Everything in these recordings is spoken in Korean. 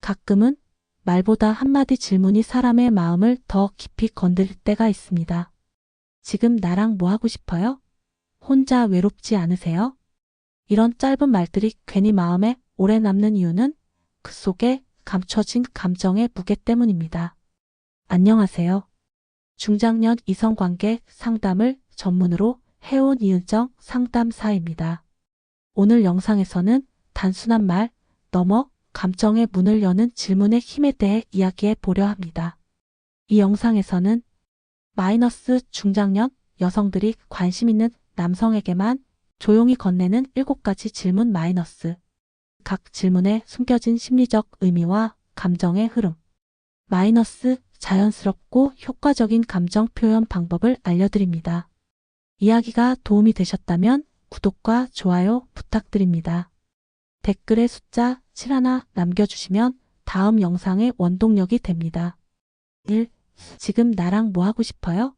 가끔은 말보다 한마디 질문이 사람의 마음을 더 깊이 건드릴 때가 있습니다. 지금 나랑 뭐 하고 싶어요? 혼자 외롭지 않으세요? 이런 짧은 말들이 괜히 마음에 오래 남는 이유는 그 속에 감춰진 감정의 무게 때문입니다. 안녕하세요. 중장년 이성관계 상담을 전문으로 해온 이은정 상담사입니다. 오늘 영상에서는 단순한 말 넘어 감정의 문을 여는 질문의 힘에 대해 이야기해 보려 합니다. 이 영상에서는 마이너스 중장년 여성들이 관심 있는 남성에게만 조용히 건네는 7가지 질문 마이너스. 각 질문에 숨겨진 심리적 의미와 감정의 흐름. 마이너스 자연스럽고 효과적인 감정 표현 방법을 알려드립니다. 이야기가 도움이 되셨다면 구독과 좋아요 부탁드립니다. 댓글에 숫자 71 남겨주시면 다음 영상의 원동력이 됩니다. 1. 지금 나랑 뭐 하고 싶어요?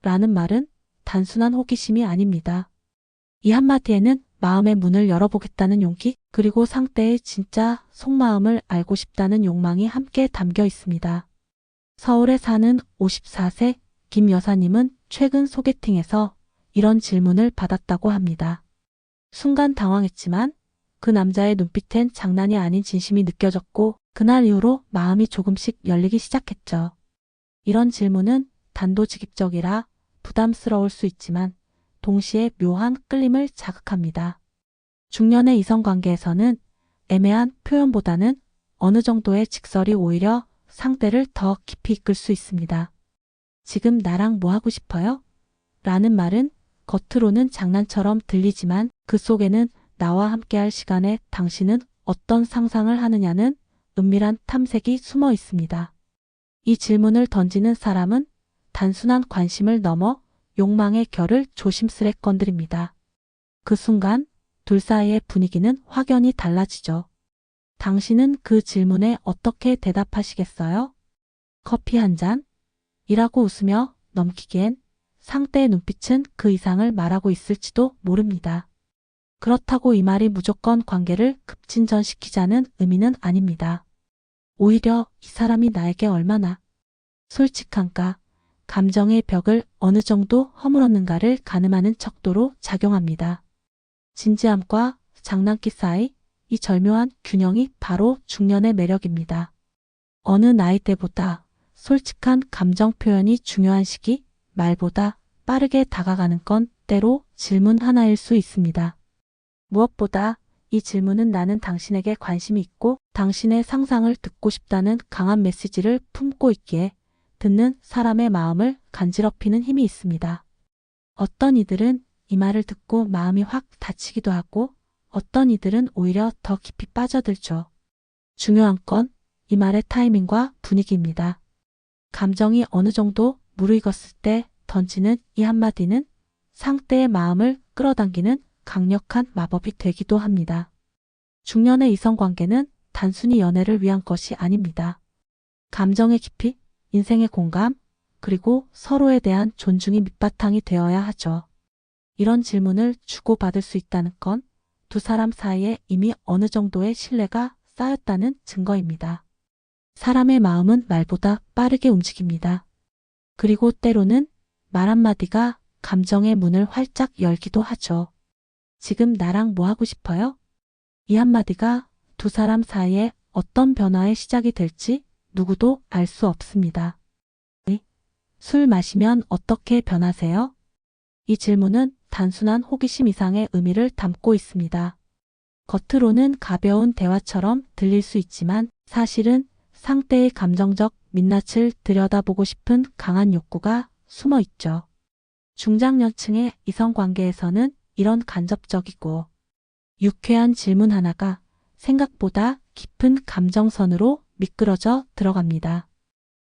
라는 말은 단순한 호기심이 아닙니다. 이 한마디에는 마음의 문을 열어보겠다는 용기, 그리고 상대의 진짜 속마음을 알고 싶다는 욕망이 함께 담겨 있습니다. 서울에 사는 54세 김 여사님은 최근 소개팅에서 이런 질문을 받았다고 합니다. 순간 당황했지만 그 남자의 눈빛엔 장난이 아닌 진심이 느껴졌고 그날 이후로 마음이 조금씩 열리기 시작했죠. 이런 질문은 단도직입적이라 부담스러울 수 있지만 동시에 묘한 끌림을 자극합니다. 중년의 이성관계에서는 애매한 표현보다는 어느 정도의 직설이 오히려 상대를 더 깊이 이끌 수 있습니다. 지금 나랑 뭐 하고 싶어요? 라는 말은 겉으로는 장난처럼 들리지만 그 속에는 나와 함께할 시간에 당신은 어떤 상상을 하느냐는 은밀한 탐색이 숨어 있습니다. 이 질문을 던지는 사람은 단순한 관심을 넘어 욕망의 결을 조심스레 건드립니다. 그 순간 둘 사이의 분위기는 확연히 달라지죠. 당신은 그 질문에 어떻게 대답하시겠어요? 커피 한 잔? 이라고 웃으며 넘기기엔 상대의 눈빛은 그 이상을 말하고 있을지도 모릅니다. 그렇다고 이 말이 무조건 관계를 급진전시키자는 의미는 아닙니다. 오히려 이 사람이 나에게 얼마나 솔직한가, 감정의 벽을 어느 정도 허물었는가를 가늠하는 척도로 작용합니다. 진지함과 장난기 사이 이 절묘한 균형이 바로 중년의 매력입니다. 어느 나이대보다 솔직한 감정 표현이 중요한 시기, 말보다 빠르게 다가가는 건 때로 질문 하나일 수 있습니다. 무엇보다 이 질문은 나는 당신에게 관심이 있고 당신의 상상을 듣고 싶다는 강한 메시지를 품고 있기에 듣는 사람의 마음을 간지럽히는 힘이 있습니다. 어떤 이들은 이 말을 듣고 마음이 확 다치기도 하고 어떤 이들은 오히려 더 깊이 빠져들죠. 중요한 건 이 말의 타이밍과 분위기입니다. 감정이 어느 정도 무르익었을 때 던지는 이 한마디는 상대의 마음을 끌어당기는 강력한 마법이 되기도 합니다. 중년의 이성관계는 단순히 연애를 위한 것이 아닙니다. 감정의 깊이, 인생의 공감, 그리고 서로에 대한 존중이 밑바탕이 되어야 하죠. 이런 질문을 주고받을 수 있다는 건 두 사람 사이에 이미 어느 정도의 신뢰가 쌓였다는 증거입니다. 사람의 마음은 말보다 빠르게 움직입니다. 그리고 때로는 말 한마디가 감정의 문을 활짝 열기도 하죠. 지금 나랑 뭐 하고 싶어요? 이 한마디가 두 사람 사이에 어떤 변화의 시작이 될지 누구도 알 수 없습니다. 술 마시면 어떻게 변하세요? 이 질문은 단순한 호기심 이상의 의미를 담고 있습니다. 겉으로는 가벼운 대화처럼 들릴 수 있지만 사실은 상대의 감정적 민낯을 들여다보고 싶은 강한 욕구가 숨어 있죠. 중장년층의 이성관계에서는 이런 간접적이고 유쾌한 질문 하나가 생각보다 깊은 감정선으로 미끄러져 들어갑니다.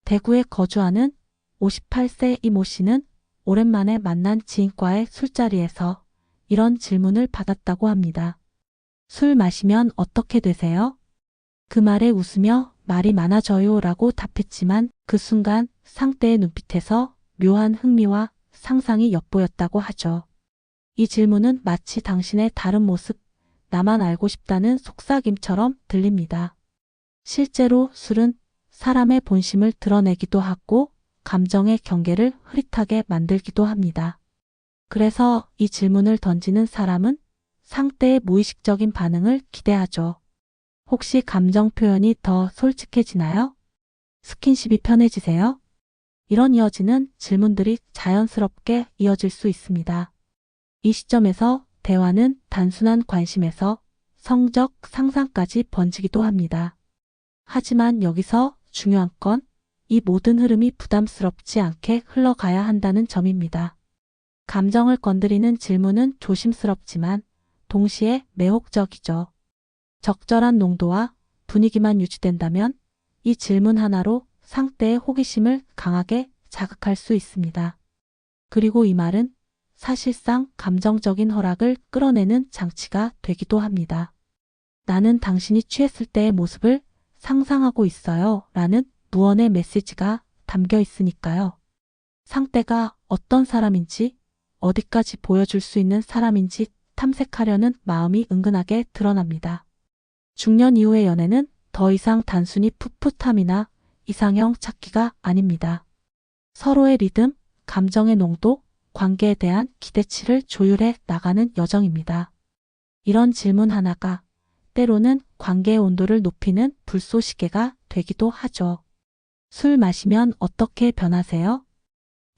대구에 거주하는 58세 이모 씨는 오랜만에 만난 지인과의 술자리에서 이런 질문을 받았다고 합니다. 술 마시면 어떻게 되세요? 그 말에 웃으며 말이 많아져요 라고 답했지만 그 순간 상대의 눈빛에서 묘한 흥미와 상상이 엿보였다고 하죠. 이 질문은 마치 당신의 다른 모습, 나만 알고 싶다는 속삭임처럼 들립니다. 실제로 술은 사람의 본심을 드러내기도 하고 감정의 경계를 흐릿하게 만들기도 합니다. 그래서 이 질문을 던지는 사람은 상대의 무의식적인 반응을 기대하죠. 혹시 감정 표현이 더 솔직해지나요? 스킨십이 편해지세요? 이런 이어지는 질문들이 자연스럽게 이어질 수 있습니다. 이 시점에서 대화는 단순한 관심에서 성적 상상까지 번지기도 합니다. 하지만 여기서 중요한 건 이 모든 흐름이 부담스럽지 않게 흘러가야 한다는 점입니다. 감정을 건드리는 질문은 조심스럽지만 동시에 매혹적이죠. 적절한 농도와 분위기만 유지된다면 이 질문 하나로 상대의 호기심을 강하게 자극할 수 있습니다. 그리고 이 말은 사실상 감정적인 허락을 끌어내는 장치가 되기도 합니다. 나는 당신이 취했을 때의 모습을 상상하고 있어요. 라는 무언의 메시지가 담겨 있으니까요. 상대가 어떤 사람인지, 어디까지 보여줄 수 있는 사람인지 탐색하려는 마음이 은근하게 드러납니다. 중년 이후의 연애는 더 이상 단순히 풋풋함이나 이상형 찾기가 아닙니다. 서로의 리듬, 감정의 농도, 관계에 대한 기대치를 조율해 나가는 여정입니다. 이런 질문 하나가 때로는 관계의 온도를 높이는 불쏘시개가 되기도 하죠. 술 마시면 어떻게 변하세요?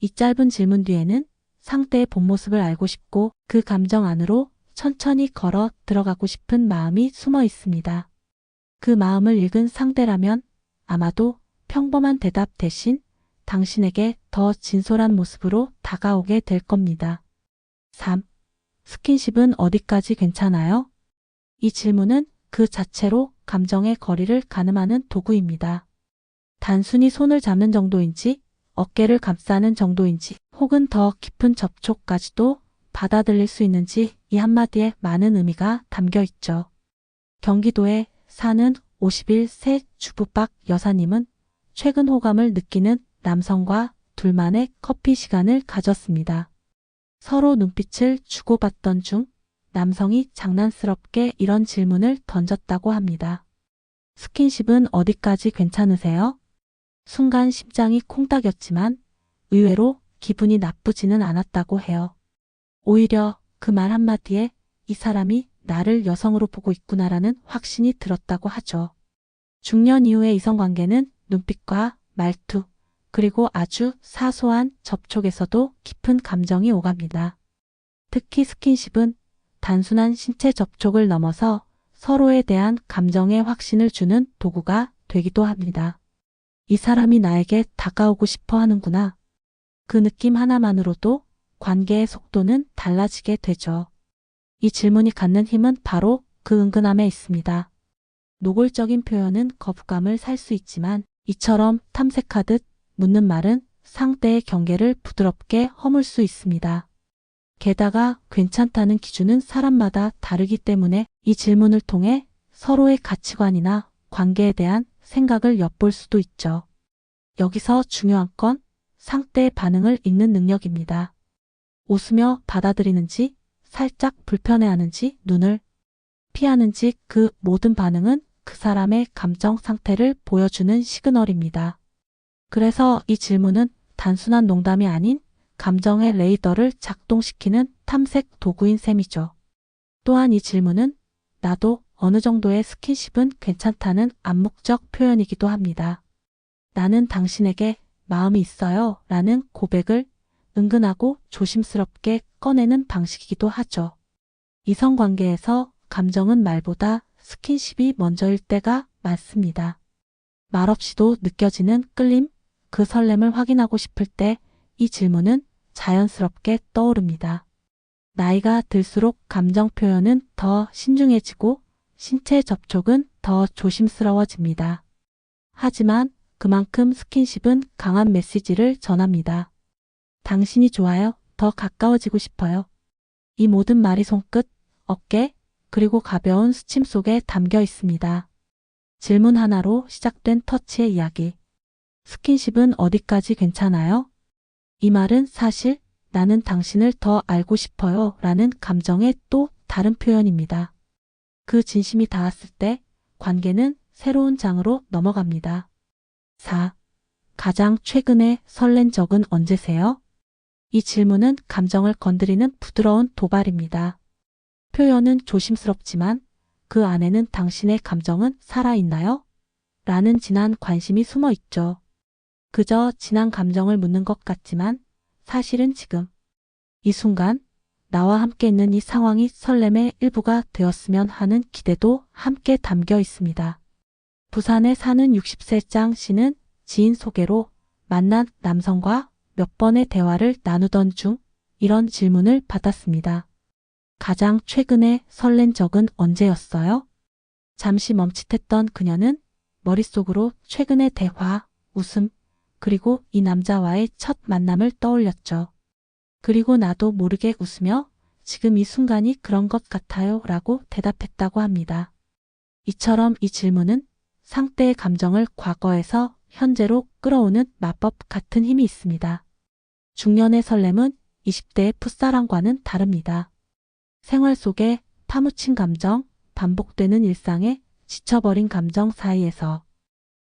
이 짧은 질문 뒤에는 상대의 본 모습을 알고 싶고 그 감정 안으로 천천히 걸어 들어가고 싶은 마음이 숨어 있습니다. 그 마음을 읽은 상대라면 아마도 평범한 대답 대신 당신에게 더 진솔한 모습으로 다가오게 될 겁니다. 3. 스킨십은 어디까지 괜찮아요? 이 질문은 그 자체로 감정의 거리를 가늠하는 도구입니다. 단순히 손을 잡는 정도인지, 어깨를 감싸는 정도인지, 혹은 더 깊은 접촉까지도 받아들일 수 있는지 이 한마디에 많은 의미가 담겨 있죠. 경기도에 사는 51세 주부박 여사님은 최근 호감을 느끼는 남성과 둘만의 커피 시간을 가졌습니다. 서로 눈빛을 주고받던 중 남성이 장난스럽게 이런 질문을 던졌다고 합니다. 스킨십은 어디까지 괜찮으세요? 순간 심장이 콩닥였지만 의외로 기분이 나쁘지는 않았다고 해요. 오히려 그 말 한마디에 이 사람이 나를 여성으로 보고 있구나라는 확신이 들었다고 하죠. 중년 이후의 이성관계는 눈빛과 말투, 그리고 아주 사소한 접촉에서도 깊은 감정이 오갑니다. 특히 스킨십은 단순한 신체 접촉을 넘어서 서로에 대한 감정의 확신을 주는 도구가 되기도 합니다. 이 사람이 나에게 다가오고 싶어 하는구나. 그 느낌 하나만으로도 관계의 속도는 달라지게 되죠. 이 질문이 갖는 힘은 바로 그 은근함에 있습니다. 노골적인 표현은 거부감을 살 수 있지만 이처럼 탐색하듯 묻는 말은 상대의 경계를 부드럽게 허물 수 있습니다. 게다가 괜찮다는 기준은 사람마다 다르기 때문에 이 질문을 통해 서로의 가치관이나 관계에 대한 생각을 엿볼 수도 있죠. 여기서 중요한 건 상대의 반응을 읽는 능력입니다. 웃으며 받아들이는지, 살짝 불편해하는지, 눈을 피하는지 그 모든 반응은 그 사람의 감정 상태를 보여주는 시그널입니다. 그래서 이 질문은 단순한 농담이 아닌 감정의 레이더를 작동시키는 탐색 도구인 셈이죠. 또한 이 질문은 나도 어느 정도의 스킨십은 괜찮다는 암묵적 표현이기도 합니다. 나는 당신에게 마음이 있어요 라는 고백을 은근하고 조심스럽게 꺼내는 방식이기도 하죠. 이성관계에서 감정은 말보다 스킨십이 먼저일 때가 많습니다. 말없이도 느껴지는 끌림, 그 설렘을 확인하고 싶을 때 이 질문은 자연스럽게 떠오릅니다. 나이가 들수록 감정 표현은 더 신중해지고 신체 접촉은 더 조심스러워집니다. 하지만 그만큼 스킨십은 강한 메시지를 전합니다. 당신이 좋아요. 더 가까워지고 싶어요. 이 모든 말이 손끝, 어깨, 그리고 가벼운 스침 속에 담겨 있습니다. 질문 하나로 시작된 터치의 이야기. 스킨십은 어디까지 괜찮아요? 이 말은 사실 나는 당신을 더 알고 싶어요 라는 감정의 또 다른 표현입니다. 그 진심이 닿았을 때 관계는 새로운 장으로 넘어갑니다. 4. 가장 최근에 설렌 적은 언제세요? 이 질문은 감정을 건드리는 부드러운 도발입니다. 표현은 조심스럽지만 그 안에는 당신의 감정은 살아있나요? 라는 진한 관심이 숨어 있죠. 그저 진한 감정을 묻는 것 같지만 사실은 지금 이 순간 나와 함께 있는 이 상황이 설렘의 일부가 되었으면 하는 기대도 함께 담겨 있습니다. 부산에 사는 60세 짱 씨는 지인 소개로 만난 남성과 몇 번의 대화를 나누던 중 이런 질문을 받았습니다. 가장 최근에 설렌 적은 언제였어요? 잠시 멈칫했던 그녀는 머릿속으로 최근의 대화, 웃음, 그리고 이 남자와의 첫 만남을 떠올렸죠. 그리고 나도 모르게 웃으며 지금 이 순간이 그런 것 같아요 라고 대답했다고 합니다. 이처럼 이 질문은 상대의 감정을 과거에서 현재로 끌어오는 마법 같은 힘이 있습니다. 중년의 설렘은 20대의 풋사랑과는 다릅니다. 생활 속에 파묻힌 감정, 반복되는 일상에 지쳐버린 감정 사이에서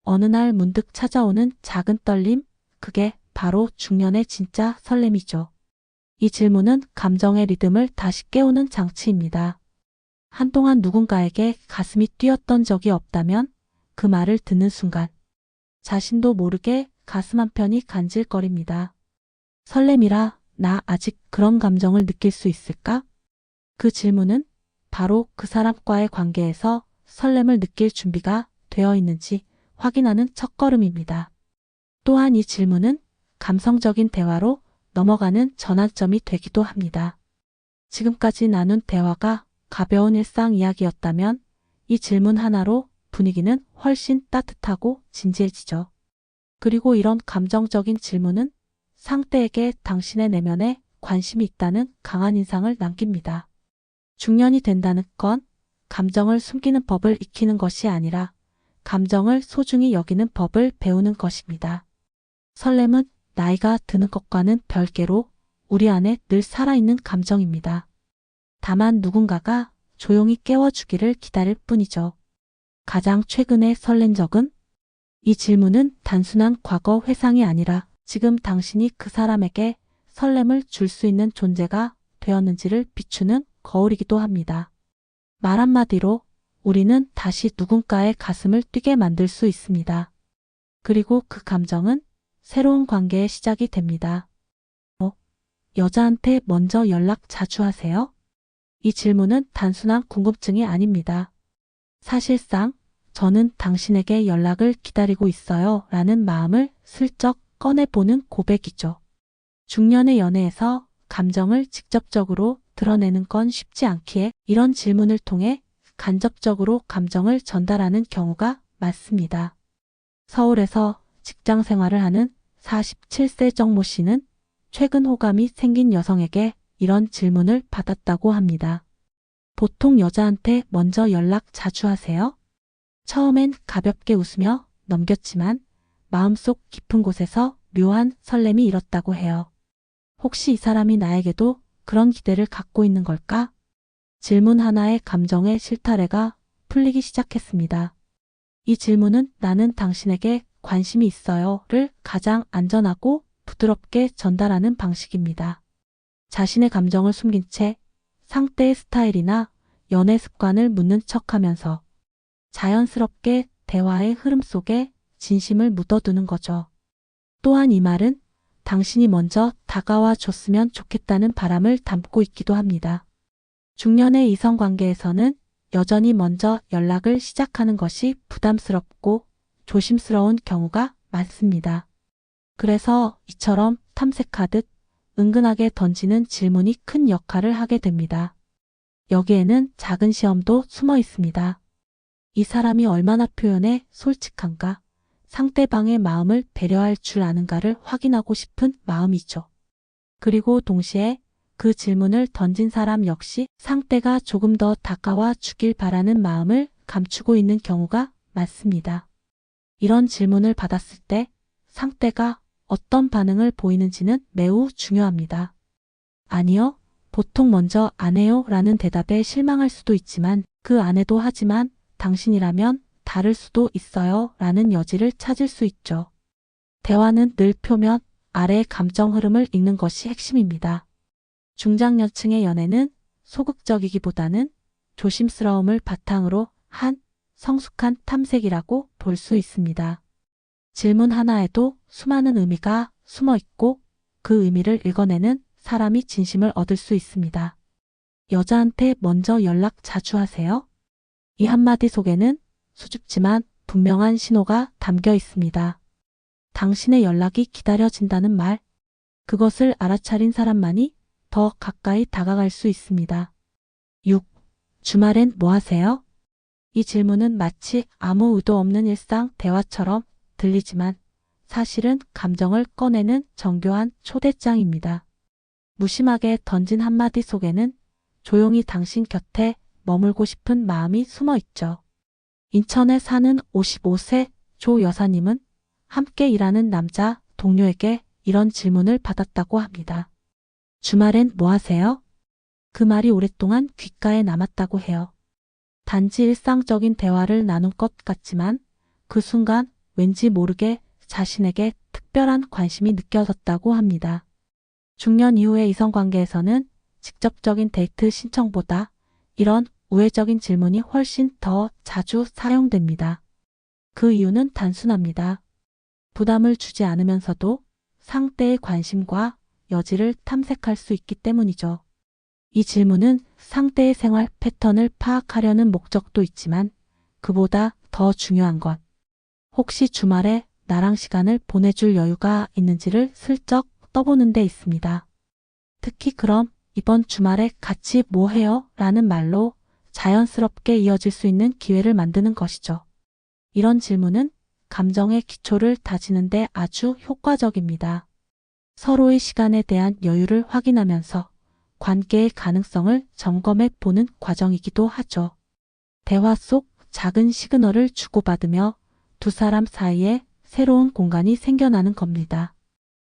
어느 날 문득 찾아오는 작은 떨림, 그게 바로 중년의 진짜 설렘이죠. 이 질문은 감정의 리듬을 다시 깨우는 장치입니다. 한동안 누군가에게 가슴이 뛰었던 적이 없다면 그 말을 듣는 순간 자신도 모르게 가슴 한편이 간질거립니다. 설렘이라 나 아직 그런 감정을 느낄 수 있을까? 그 질문은 바로 그 사람과의 관계에서 설렘을 느낄 준비가 되어 있는지 확인하는 첫걸음입니다. 또한 이 질문은 감성적인 대화로 넘어가는 전환점이 되기도 합니다. 지금까지 나눈 대화가 가벼운 일상 이야기였다면 이 질문 하나로 분위기는 훨씬 따뜻하고 진지해지죠. 그리고 이런 감정적인 질문은 상대에게 당신의 내면에 관심이 있다는 강한 인상을 남깁니다. 중년이 된다는 건 감정을 숨기는 법을 익히는 것이 아니라 감정을 소중히 여기는 법을 배우는 것입니다. 설렘은 나이가 드는 것과는 별개로 우리 안에 늘 살아있는 감정입니다. 다만 누군가가 조용히 깨워주기를 기다릴 뿐이죠. 가장 최근에 설렌 적은? 이 질문은 단순한 과거 회상이 아니라 지금 당신이 그 사람에게 설렘을 줄 수 있는 존재가 되었는지를 비추는 거울이기도 합니다. 말 한마디로 우리는 다시 누군가의 가슴을 뛰게 만들 수 있습니다. 그리고 그 감정은 새로운 관계의 시작이 됩니다. 여자한테 먼저 연락 자주 하세요? 이 질문은 단순한 궁금증이 아닙니다. 사실상 저는 당신에게 연락을 기다리고 있어요 라는 마음을 슬쩍 꺼내보는 고백이죠. 중년의 연애에서 감정을 직접적으로 드러내는 건 쉽지 않기에 이런 질문을 통해 간접적으로 감정을 전달하는 경우가 많습니다. 서울에서 직장 생활을 하는 47세 정모 씨는 최근 호감이 생긴 여성에게 이런 질문을 받았다고 합니다. 보통 여자한테 먼저 연락 자주 하세요? 처음엔 가볍게 웃으며 넘겼지만 마음속 깊은 곳에서 묘한 설렘이 일었다고 해요. 혹시 이 사람이 나에게도 그런 기대를 갖고 있는 걸까? 질문 하나에 감정의 실타래가 풀리기 시작했습니다. 이 질문은 나는 당신에게 관심이 있어요를 가장 안전하고 부드럽게 전달하는 방식입니다. 자신의 감정을 숨긴 채 상대의 스타일이나 연애 습관을 묻는 척하면서 자연스럽게 대화의 흐름 속에 진심을 묻어두는 거죠. 또한 이 말은 당신이 먼저 다가와 줬으면 좋겠다는 바람을 담고 있기도 합니다. 중년의 이성관계에서는 여전히 먼저 연락을 시작하는 것이 부담스럽고 조심스러운 경우가 많습니다. 그래서 이처럼 탐색하듯 은근하게 던지는 질문이 큰 역할을 하게 됩니다. 여기에는 작은 시험도 숨어 있습니다. 이 사람이 얼마나 표현에 솔직한가, 상대방의 마음을 배려할 줄 아는가를 확인하고 싶은 마음이죠. 그리고 동시에 그 질문을 던진 사람 역시 상대가 조금 더 다가와 주길 바라는 마음을 감추고 있는 경우가 많습니다. 이런 질문을 받았을 때 상대가 어떤 반응을 보이는지는 매우 중요합니다. 아니요, 보통 먼저 안 해요 라는 대답에 실망할 수도 있지만 그 안 해도 하지만 당신이라면 다를 수도 있어요 라는 여지를 찾을 수 있죠. 대화는 늘 표면 아래의 감정 흐름을 읽는 것이 핵심입니다. 중장년층의 연애는 소극적이기보다는 조심스러움을 바탕으로 한 성숙한 탐색이라고 볼 수 있습니다. 질문 하나에도 수많은 의미가 숨어 있고 그 의미를 읽어내는 사람이 진심을 얻을 수 있습니다. 여자한테 먼저 연락 자주 하세요? 이 한마디 속에는 수줍지만 분명한 신호가 담겨 있습니다. 당신의 연락이 기다려진다는 말, 그것을 알아차린 사람만이 더 가까이 다가갈 수 있습니다. 6. 주말엔 뭐 하세요? 이 질문은 마치 아무 의도 없는 일상 대화처럼 들리지만 사실은 감정을 꺼내는 정교한 초대장입니다. 무심하게 던진 한마디 속에는 조용히 당신 곁에 머물고 싶은 마음이 숨어 있죠. 인천에 사는 55세 조 여사님은 함께 일하는 남자 동료에게 이런 질문을 받았다고 합니다. 주말엔 뭐 하세요? 그 말이 오랫동안 귓가에 남았다고 해요. 단지 일상적인 대화를 나눈 것 같지만 그 순간 왠지 모르게 자신에게 특별한 관심이 느껴졌다고 합니다. 중년 이후의 이성관계에서는 직접적인 데이트 신청보다 이런 우회적인 질문이 훨씬 더 자주 사용됩니다. 그 이유는 단순합니다. 부담을 주지 않으면서도 상대의 관심과 여지를 탐색할 수 있기 때문이죠. 이 질문은 상대의 생활 패턴을 파악하려는 목적도 있지만 그보다 더 중요한 건 혹시 주말에 나랑 시간을 보내줄 여유가 있는지를 슬쩍 떠보는 데 있습니다. 특히 그럼 이번 주말에 같이 뭐 해요? 라는 말로 자연스럽게 이어질 수 있는 기회를 만드는 것이죠. 이런 질문은 감정의 기초를 다지는 데 아주 효과적입니다. 서로의 시간에 대한 여유를 확인하면서 관계의 가능성을 점검해 보는 과정이기도 하죠. 대화 속 작은 시그널을 주고받으며 두 사람 사이에 새로운 공간이 생겨나는 겁니다.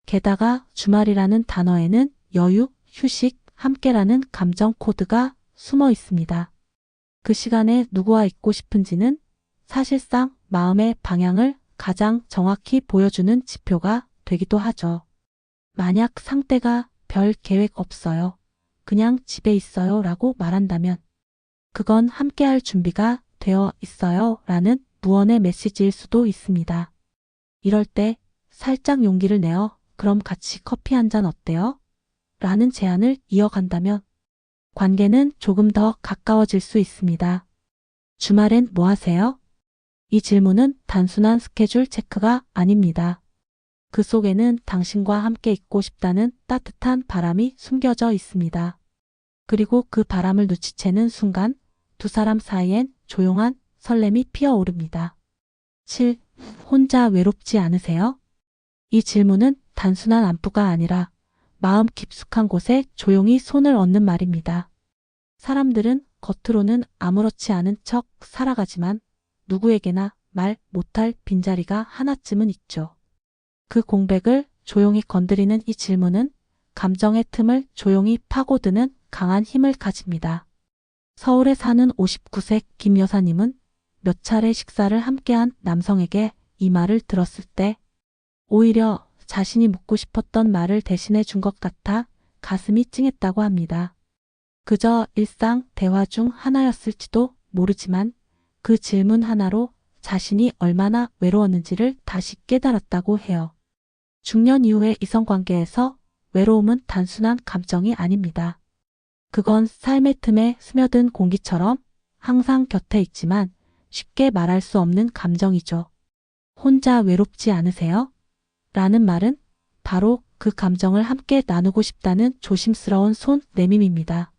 게다가 주말이라는 단어에는 여유, 휴식, 함께라는 감정 코드가 숨어 있습니다. 그 시간에 누구와 있고 싶은지는 사실상 마음의 방향을 가장 정확히 보여주는 지표가 되기도 하죠. 만약 상대가 별 계획 없어요. 그냥 집에 있어요 라고 말한다면 그건 함께할 준비가 되어 있어요 라는 무언의 메시지일 수도 있습니다. 이럴 때 살짝 용기를 내어 그럼 같이 커피 한 잔 어때요? 라는 제안을 이어간다면 관계는 조금 더 가까워질 수 있습니다. 주말엔 뭐 하세요? 이 질문은 단순한 스케줄 체크가 아닙니다. 그 속에는 당신과 함께 있고 싶다는 따뜻한 바람이 숨겨져 있습니다. 그리고 그 바람을 눈치채는 순간 두 사람 사이엔 조용한 설렘이 피어오릅니다. 7. 혼자 외롭지 않으세요? 이 질문은 단순한 안부가 아니라 마음 깊숙한 곳에 조용히 손을 얹는 말입니다. 사람들은 겉으로는 아무렇지 않은 척 살아가지만 누구에게나 말 못할 빈자리가 하나쯤은 있죠. 그 공백을 조용히 건드리는 이 질문은 감정의 틈을 조용히 파고드는 강한 힘을 가집니다. 서울에 사는 59세 김 여사님은 몇 차례 식사를 함께한 남성에게 이 말을 들었을 때 오히려 자신이 묻고 싶었던 말을 대신해 준 것 같아 가슴이 찡했다고 합니다. 그저 일상 대화 중 하나였을지도 모르지만 그 질문 하나로 자신이 얼마나 외로웠는지를 다시 깨달았다고 해요. 중년 이후의 이성관계에서 외로움은 단순한 감정이 아닙니다. 그건 삶의 틈에 스며든 공기처럼 항상 곁에 있지만 쉽게 말할 수 없는 감정이죠. 혼자 외롭지 않으세요? 라는 말은 바로 그 감정을 함께 나누고 싶다는 조심스러운 손 내밈입니다.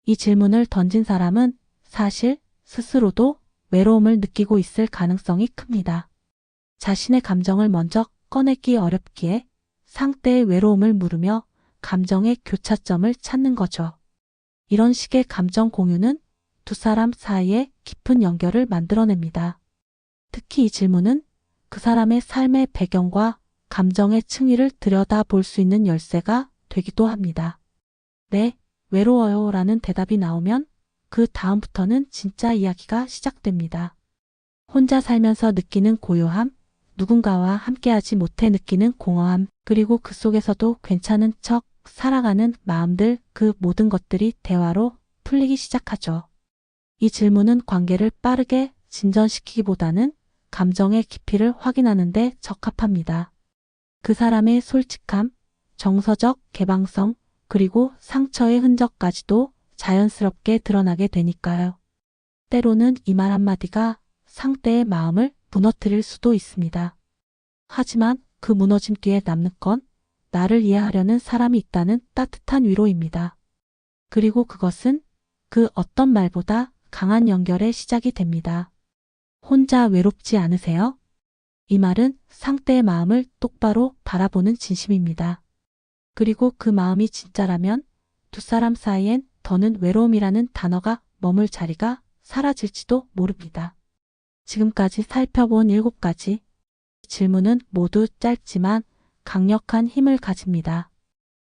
이 질문을 던진 사람은 사실 스스로도 외로움을 느끼고 있을 가능성이 큽니다. 자신의 감정을 먼저 꺼내기 어렵기에 상대의 외로움을 물으며 감정의 교차점을 찾는 거죠. 이런 식의 감정 공유는 두 사람 사이에 깊은 연결을 만들어냅니다. 특히 이 질문은 그 사람의 삶의 배경과 감정의 층위를 들여다볼 수 있는 열쇠가 되기도 합니다. 네, 외로워요 라는 대답이 나오면 그 다음부터는 진짜 이야기가 시작됩니다. 혼자 살면서 느끼는 고요함, 누군가와 함께하지 못해 느끼는 공허함, 그리고 그 속에서도 괜찮은 척 살아가는 마음들, 그 모든 것들이 대화로 풀리기 시작하죠. 이 질문은 관계를 빠르게 진전시키기보다는 감정의 깊이를 확인하는 데 적합합니다. 그 사람의 솔직함, 정서적 개방성, 그리고 상처의 흔적까지도 자연스럽게 드러나게 되니까요. 때로는 이 말 한마디가 상대의 마음을 무너뜨릴 수도 있습니다. 하지만 그 무너짐 뒤에 남는 건 나를 이해하려는 사람이 있다는 따뜻한 위로입니다. 그리고 그것은 그 어떤 말보다 강한 연결의 시작이 됩니다. 혼자 외롭지 않으세요? 이 말은 상대의 마음을 똑바로 바라보는 진심입니다. 그리고 그 마음이 진짜라면 두 사람 사이엔 더는 외로움이라는 단어가 머물 자리가 사라질지도 모릅니다. 지금까지 살펴본 7가지 질문은 모두 짧지만 강력한 힘을 가집니다.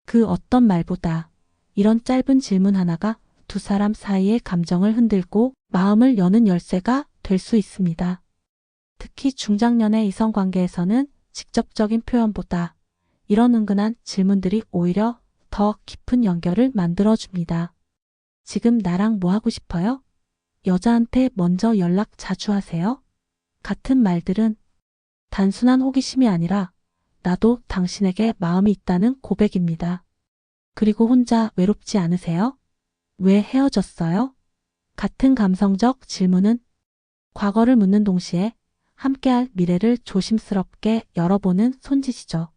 그 어떤 말보다 이런 짧은 질문 하나가 두 사람 사이의 감정을 흔들고 마음을 여는 열쇠가 될 수 있습니다. 특히 중장년의 이성관계에서는 직접적인 표현보다 이런 은근한 질문들이 오히려 더 깊은 연결을 만들어줍니다. 지금 나랑 뭐 하고 싶어요? 여자한테 먼저 연락 자주 하세요? 같은 말들은 단순한 호기심이 아니라 나도 당신에게 마음이 있다는 고백입니다. 그리고 혼자 외롭지 않으세요? 왜 헤어졌어요? 같은 감성적 질문은 과거를 묻는 동시에 함께할 미래를 조심스럽게 열어보는 손짓이죠.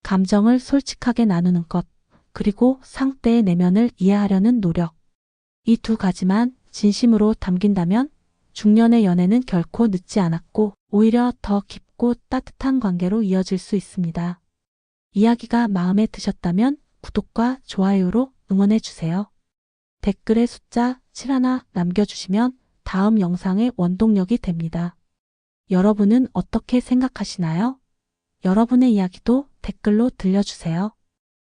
감정을 솔직하게 나누는 것, 그리고 상대의 내면을 이해하려는 노력. 이 두 가지만 진심으로 담긴다면 중년의 연애는 결코 늦지 않았고 오히려 더 깊고 따뜻한 관계로 이어질 수 있습니다. 이야기가 마음에 드셨다면 구독과 좋아요로 응원해주세요. 댓글에 숫자 71 남겨주시면 다음 영상의 원동력이 됩니다. 여러분은 어떻게 생각하시나요? 여러분의 이야기도 댓글로 들려주세요.